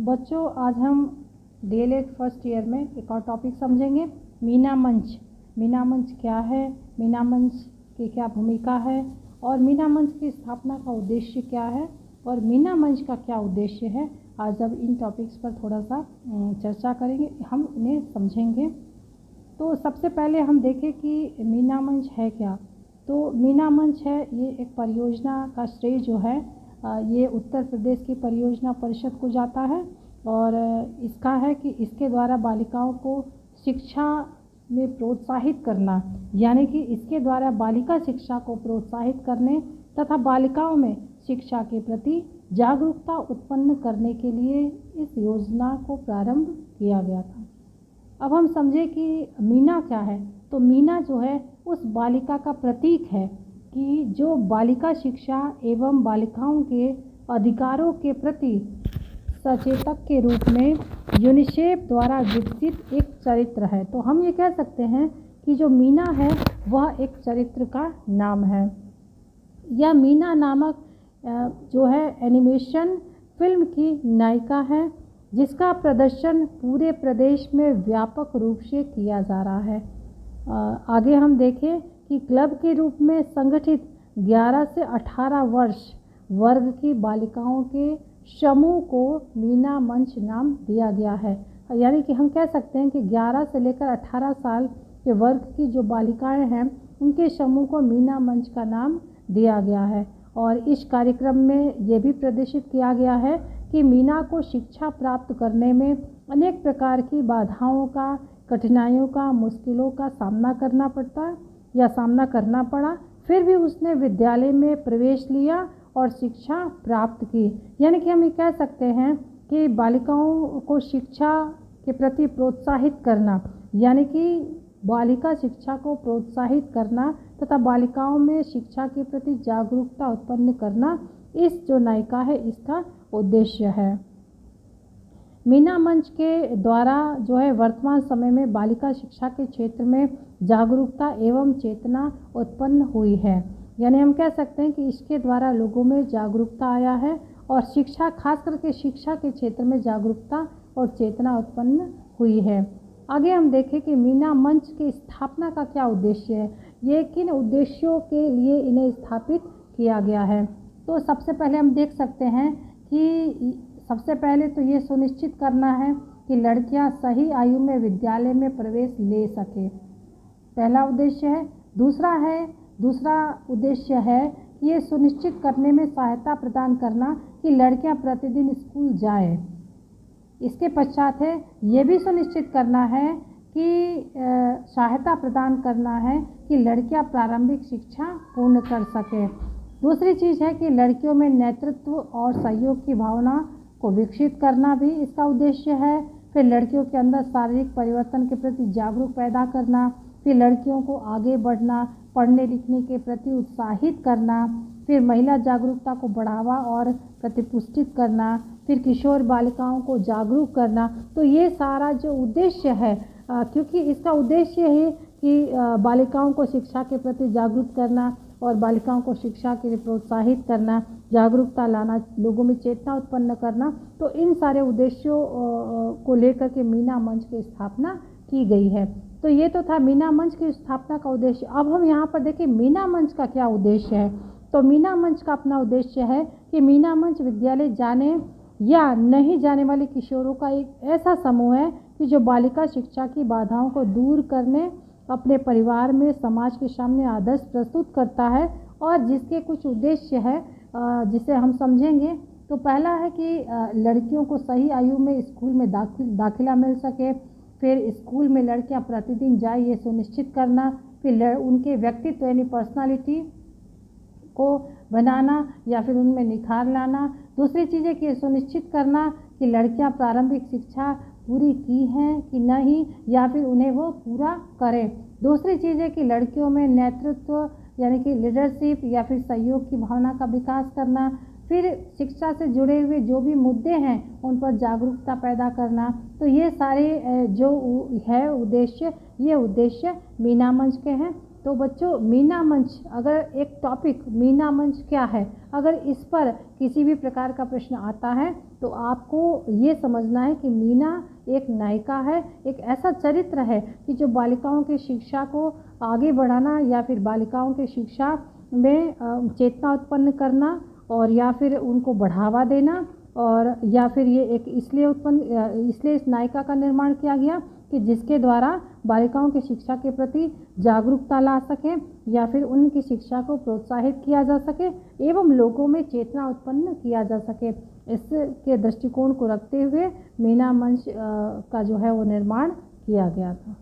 बच्चों, आज हम डीएलएड फर्स्ट ईयर में एक और टॉपिक समझेंगे, मीना मंच। मीना मंच क्या है, मीना मंच की क्या भूमिका है और मीना मंच की स्थापना का उद्देश्य क्या है और मीना मंच का क्या उद्देश्य है। आज अब इन टॉपिक्स पर थोड़ा सा चर्चा करेंगे, हम इन्हें समझेंगे। तो सबसे पहले हम देखें कि मीना मंच है क्या। तो मीना मंच है, ये एक परियोजना का श्रेय जो है ये उत्तर प्रदेश की परियोजना परिषद को जाता है और इसका है कि इसके द्वारा बालिकाओं को शिक्षा में प्रोत्साहित करना, यानी कि इसके द्वारा बालिका शिक्षा को प्रोत्साहित करने तथा बालिकाओं में शिक्षा के प्रति जागरूकता उत्पन्न करने के लिए इस योजना को प्रारंभ किया गया था। अब हम समझे कि मीना क्या है। तो मीना जो है उस बालिका का प्रतीक है कि जो बालिका शिक्षा एवं बालिकाओं के अधिकारों के प्रति सचेतक के रूप में यूनिसेफ द्वारा विकसित एक चरित्र है। तो हम ये कह सकते हैं कि जो मीना है वह एक चरित्र का नाम है। यह मीना नामक जो है एनिमेशन फिल्म की नायिका है, जिसका प्रदर्शन पूरे प्रदेश में व्यापक रूप से किया जा रहा है। आगे हम देखें कि क्लब के रूप में संगठित 11 से 18 वर्ष वर्ग की बालिकाओं के समूह को मीना मंच नाम दिया गया है। यानी कि हम कह सकते हैं कि 11 से लेकर 18 साल के वर्ग की जो बालिकाएं हैं उनके समूह को मीना मंच का नाम दिया गया है। और इस कार्यक्रम में ये भी प्रदर्शित किया गया है कि मीना को शिक्षा प्राप्त करने में अनेक प्रकार की बाधाओं का, कठिनाइयों का, मुश्किलों का सामना करना पड़ता है या सामना करना पड़ा, फिर भी उसने विद्यालय में प्रवेश लिया और शिक्षा प्राप्त की। यानी कि हम ये कह सकते हैं कि बालिकाओं को शिक्षा के प्रति प्रोत्साहित करना, यानी कि बालिका शिक्षा को प्रोत्साहित करना तथा बालिकाओं में शिक्षा के प्रति जागरूकता उत्पन्न करना, इस जो नायिका है इसका उद्देश्य है। मीना मंच के द्वारा जो है वर्तमान समय में बालिका शिक्षा के क्षेत्र में जागरूकता एवं चेतना उत्पन्न हुई है। यानी हम कह सकते हैं कि इसके द्वारा लोगों में जागरूकता आया है और शिक्षा, खास करके शिक्षा के क्षेत्र में जागरूकता और चेतना उत्पन्न हुई है। आगे हम देखें कि मीना मंच की स्थापना का क्या उद्देश्य है, ये किन उद्देश्यों के लिए इन्हें स्थापित किया गया है। तो सबसे पहले हम देख सकते हैं कि सबसे पहले तो ये सुनिश्चित करना है कि लड़कियां सही आयु में विद्यालय में प्रवेश ले सके, पहला उद्देश्य है। दूसरा उद्देश्य है कि ये सुनिश्चित करने में सहायता प्रदान करना कि लड़कियां प्रतिदिन स्कूल जाएं। इसके पश्चात है ये भी सुनिश्चित करना है कि सहायता प्रदान करना है कि लड़कियां प्रारंभिक शिक्षा पूर्ण कर सकें। दूसरी चीज़ है कि लड़कियों में नेतृत्व और सहयोग की भावना को विकसित करना भी इसका उद्देश्य है। फिर लड़कियों के अंदर शारीरिक परिवर्तन के प्रति जागरूक पैदा करना, फिर लड़कियों को आगे बढ़ना, पढ़ने लिखने के प्रति उत्साहित करना, फिर महिला जागरूकता को बढ़ावा और प्रतिपुष्टित करना, फिर किशोर बालिकाओं को जागरूक करना। तो ये सारा जो उद्देश्य है, क्योंकि इसका उद्देश्य है कि बालिकाओं को शिक्षा के प्रति जागरूक करना और बालिकाओं को शिक्षा के लिए प्रोत्साहित करना, जागरूकता लाना, लोगों में चेतना उत्पन्न करना। तो इन सारे उद्देश्यों को लेकर के मीना मंच की स्थापना की गई है। तो ये तो था मीना मंच की स्थापना का उद्देश्य। अब हम यहाँ पर देखें मीना मंच का क्या उद्देश्य है। तो मीना मंच का अपना उद्देश्य है कि मीना मंच विद्यालय जाने या नहीं जाने वाले किशोरों का एक ऐसा समूह है कि जो बालिका शिक्षा की बाधाओं को दूर करने, अपने परिवार में, समाज के सामने आदर्श प्रस्तुत करता है और जिसके कुछ उद्देश्य है जिसे हम समझेंगे। तो पहला है कि लड़कियों को सही आयु में स्कूल में दाखिला मिल सके, फिर स्कूल में लड़कियां प्रतिदिन जाए ये सुनिश्चित करना, फिर उनके व्यक्तित्व यानी पर्सनालिटी को बनाना या फिर उनमें निखार लाना। दूसरी चीज़ है कि सुनिश्चित करना कि लड़कियां प्रारंभिक शिक्षा पूरी की हैं कि नहीं या फिर उन्हें वो पूरा करें। दूसरी चीज़ है कि लड़कियों में नेतृत्व यानी कि लीडरशिप या फिर सहयोग की भावना का विकास करना। फिर शिक्षा से जुड़े हुए जो भी मुद्दे हैं उन पर जागरूकता पैदा करना। तो ये सारे जो है उद्देश्य, ये उद्देश्य मीना मंच के हैं। तो बच्चों, मीना मंच, अगर एक टॉपिक मीना मंच क्या है, अगर इस पर किसी भी प्रकार का प्रश्न आता है तो आपको ये समझना है कि मीना एक नायिका है, एक ऐसा चरित्र है कि जो बालिकाओं की शिक्षा को आगे बढ़ाना या फिर बालिकाओं की शिक्षा में चेतना उत्पन्न करना और या फिर उनको बढ़ावा देना, और या फिर ये एक इसलिए इस नायिका का निर्माण किया गया कि जिसके द्वारा बालिकाओं की शिक्षा के प्रति जागरूकता ला सके या फिर उनकी शिक्षा को प्रोत्साहित किया जा सके एवं लोगों में चेतना उत्पन्न किया जा सके। इसके दृष्टिकोण को रखते हुए मीना मंच का जो है वो निर्माण किया गया था।